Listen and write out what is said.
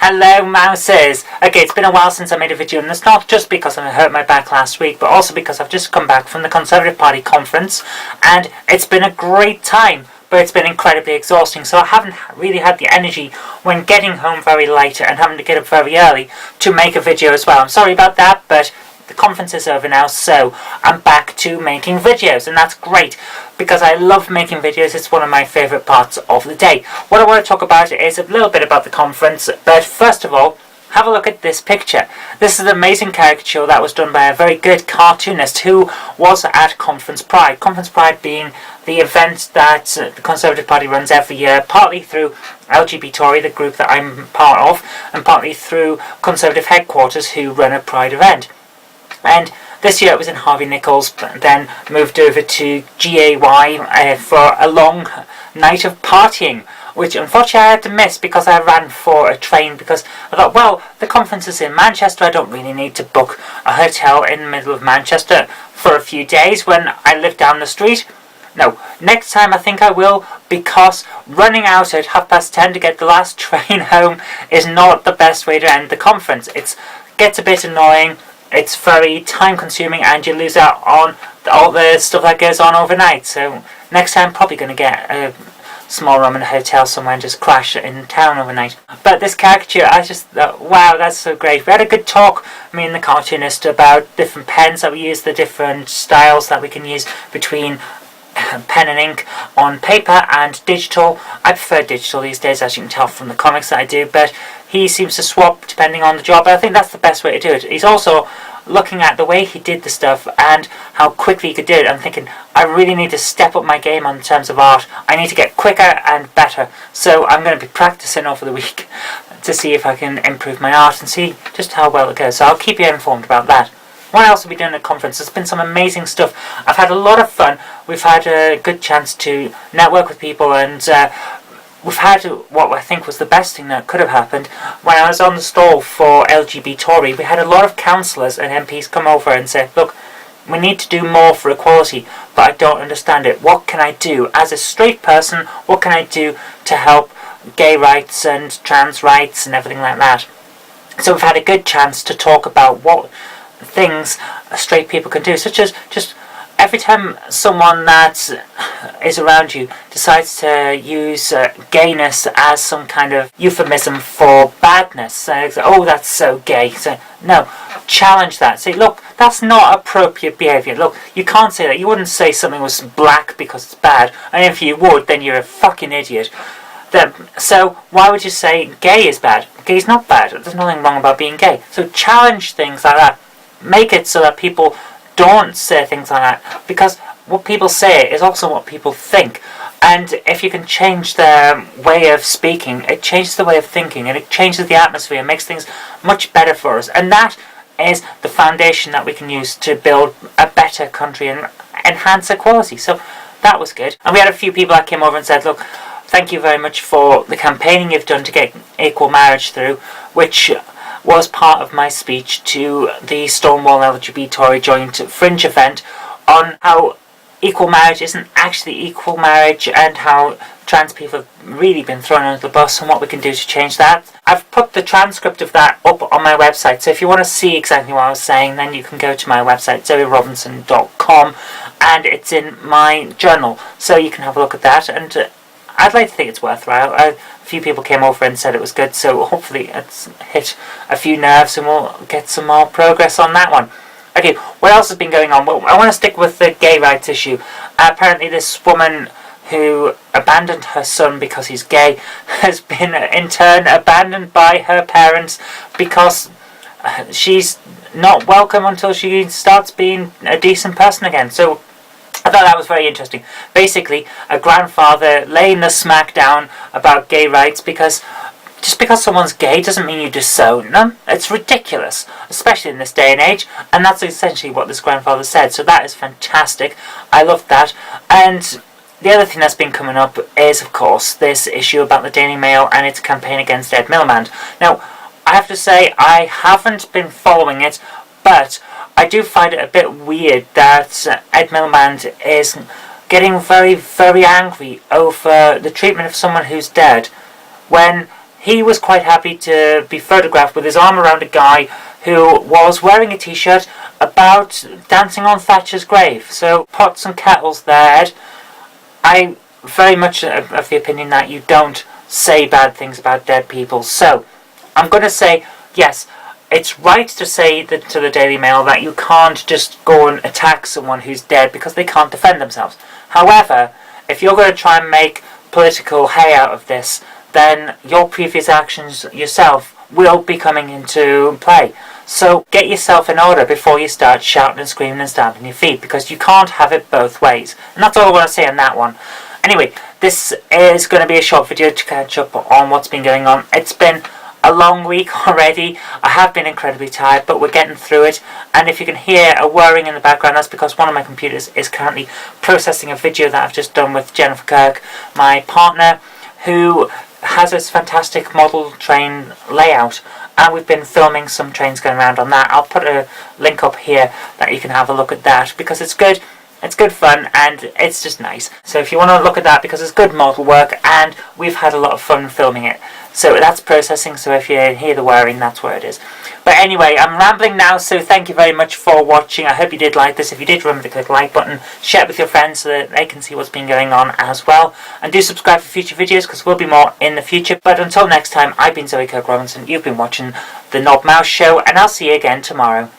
Hello mouses! Okay, it's been a while since I made a video, and it's not just because I hurt my back last week, but also because I've just come back from the Conservative Party conference, and it's been a great time, but it's been incredibly exhausting, so I haven't really had the energy when getting home very late and having to get up very early to make a video as well. I'm sorry about that, but the conference is over now, so I'm back to making videos, and that's great because I love making videos. It's one of my favourite parts of the day. What I want to talk about is a little bit about the conference, but first of all, have a look at this picture. This is an amazing caricature that was done by a very good cartoonist who was at Conference Pride. Conference Pride being the event that the Conservative Party runs every year, partly through LGBT Tory, the group that I'm part of, and partly through Conservative headquarters who run a Pride event. And this year it was in Harvey Nichols, then moved over to GAY for a long night of partying, which unfortunately I had to miss because I ran for a train, because I thought, well, the conference is in Manchester, I don't really need to book a hotel in the middle of Manchester for a few days when I live down the street. No, next time I think I will, because running out at 10:30 to get the last train home is not the best way to end the conference. It gets a bit annoying. It's very time consuming and you lose out on all the stuff that goes on overnight. So next time I'm probably going to get a small room in a hotel somewhere and just crash in town overnight. But this caricature, I just thought, wow, that's so great. We had a good talk, me and the cartoonist, about different pens that we use, the different styles that we can use between pen and ink on paper and digital. I prefer digital these days, as you can tell from the comics that I do, but he seems to swap depending on the job. I think that's the best way to do it. He's also looking at the way he did the stuff and how quickly he could do it. I'm thinking, I really need to step up my game on terms of art. I need to get quicker and better. So I'm going to be practicing over the week to see if I can improve my art and see just how well it goes. So I'll keep you informed about that. What else have we done at the conference? There's been some amazing stuff. I've had a lot of fun. We've had a good chance to network with people, and we've had what I think was the best thing that could have happened. When I was on the stall for LGBT Tory, we had a lot of councillors and MPs come over and say, look, we need to do more for equality, but I don't understand it. What can I do as a straight person? What can I do to help gay rights and trans rights and everything like that? So we've had a good chance to talk about what things straight people can do, such as just every time someone that is around you decides to use gayness as some kind of euphemism for badness, say, oh, that's so gay. So no, challenge that. Say, look, that's not appropriate behaviour. Look, you can't say that. You wouldn't say something was black because it's bad, and if you would, then you're a fucking idiot. So why would you say gay is bad? Gay's not bad. There's nothing wrong about being gay. So challenge things like that. Make it so that people don't say things like that, because what people say is also what people think, and if you can change their way of speaking, it changes the way of thinking, and it changes the atmosphere, makes things much better for us, and that is the foundation that we can use to build a better country and enhance equality. So that was good. And we had a few people that came over and said, look, thank you very much for the campaigning you've done to get equal marriage through, which was part of my speech to the Stonewall LGBT Tory joint fringe event on how equal marriage isn't actually equal marriage and how trans people have really been thrown under the bus and what we can do to change that. I've put the transcript of that up on my website, so if you want to see exactly what I was saying, then you can go to my website, Kirk-Robinson.com, and it's in my journal, so you can have a look at that, and I'd like to think it's worthwhile. A few people came over and said it was good, so hopefully it's hit a few nerves and we'll get some more progress on that one. Okay, what else has been going on? Well, I want to stick with the gay rights issue. Apparently this woman who abandoned her son because he's gay has been in turn abandoned by her parents because she's not welcome until she starts being a decent person again. So I thought that was very interesting. Basically, a grandfather laying the smack down about gay rights because just because someone's gay doesn't mean you disown them. It's ridiculous, especially in this day and age, and that's essentially what this grandfather said. So that is fantastic. I love that. And the other thing that's been coming up is, of course, this issue about the Daily Mail and its campaign against Ed Miliband. Now, I have to say, I haven't been following it, but I do find it a bit weird that Ed Miliband is getting very, very angry over the treatment of someone who's dead when he was quite happy to be photographed with his arm around a guy who was wearing a t-shirt about dancing on Thatcher's grave. So pots and kettles there. I very much of the opinion that you don't say bad things about dead people. So I'm going to say, yes, it's right to say to the Daily Mail that you can't just go and attack someone who's dead because they can't defend themselves. However, if you're going to try and make political hay out of this, then your previous actions yourself will be coming into play. So get yourself in order before you start shouting and screaming and stamping your feet, because you can't have it both ways. And that's all I want to say on that one. Anyway, this is going to be a short video to catch up on what's been going on. It's been a long week already. I have been incredibly tired, but we're getting through it. And if you can hear a whirring in the background, that's because one of my computers is currently processing a video that I've just done with Jennifer Kirk, my partner, who has this fantastic model train layout, and we've been filming some trains going around on that. I'll put a link up here that you can have a look at that, because it's good. It's good fun, and it's just nice. So if you want to look at that, because it's good model work, and we've had a lot of fun filming it. So that's processing, so if you hear the whirring, that's where it is. But anyway, I'm rambling now, so thank you very much for watching. I hope you did like this. If you did, remember to click the like button, share it with your friends so that they can see what's been going on as well. And do subscribe for future videos, because there will be more in the future. But until next time, I've been Zoe Kirk-Robinson. You've been watching The Knob Mouse Show, and I'll see you again tomorrow.